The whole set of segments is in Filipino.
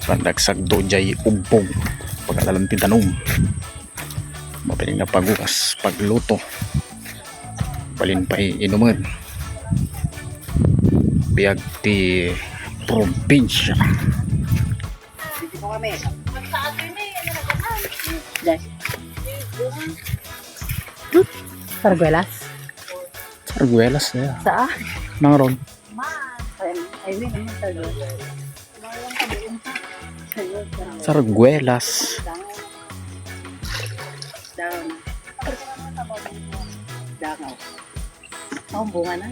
Pandagsagdo jay umpog pagkadalang tinanong mapiling na pagukas pagluto balin pa inuman biyag ti probinsya. Sarguelas? Sarguelas ya. Saan? Nangaron. Sarguelas. Dangaw. Oh, bunga na.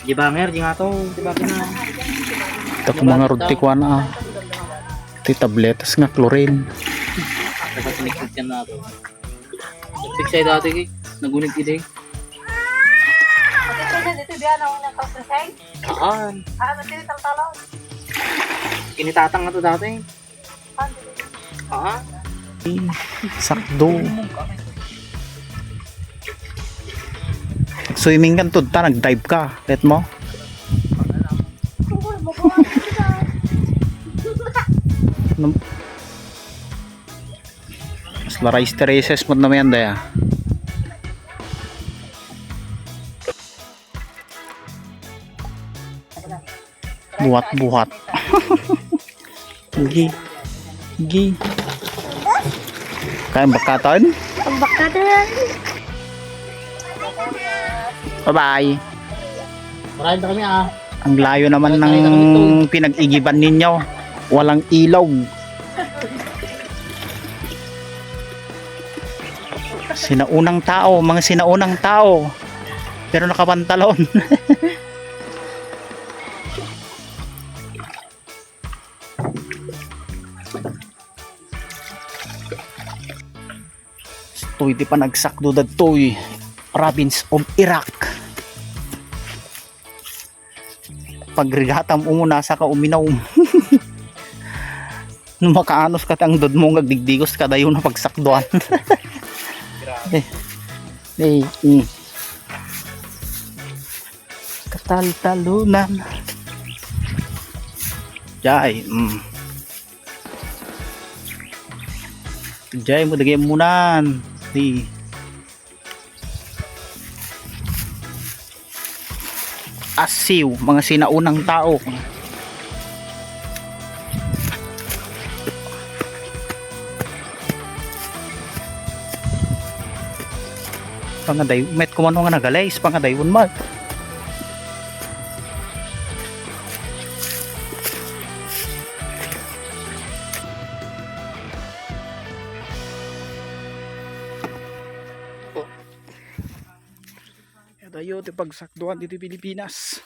Jibanger, di nga to. Diba na? Ito kung mga roti ko na ti tabletas nga chlorine. Dapat sinikit yan na to. Nagsiksay dati kay. Nagunit ideng. Dito biya na unang kausasay? Saan? Matinital-talaw. Kinitatang nga to dati. Sakdo. Swimming kan tudta nag-dive ka. Let mo. Mas laray stresses mo naman yan daya. Buhat-buhat. Gi. Gi. Kaya bakatan? Bakatan. Bye-bye. Maraming na kami ah. Ang layo naman ng pinag-igiban ninyo. Walang ilaw. Sinaunang tao, mga sinaunang tao. Pero nakapantalon. Toy di pa nagsakdo dadtoy province of Iraq. Pagrigatam umuna sa kauminaw. Nung makaanos ka tang dod mo ngagdigdigos ka dayon na pagsakduan. Katal-talunan. Jay. Jay mo dagay munan. Asiw, mga sinaunang tao. Pangaday, met kumano nga nagalays, pangaday unmat. Dayo ti pagsakduan dito Pilipinas.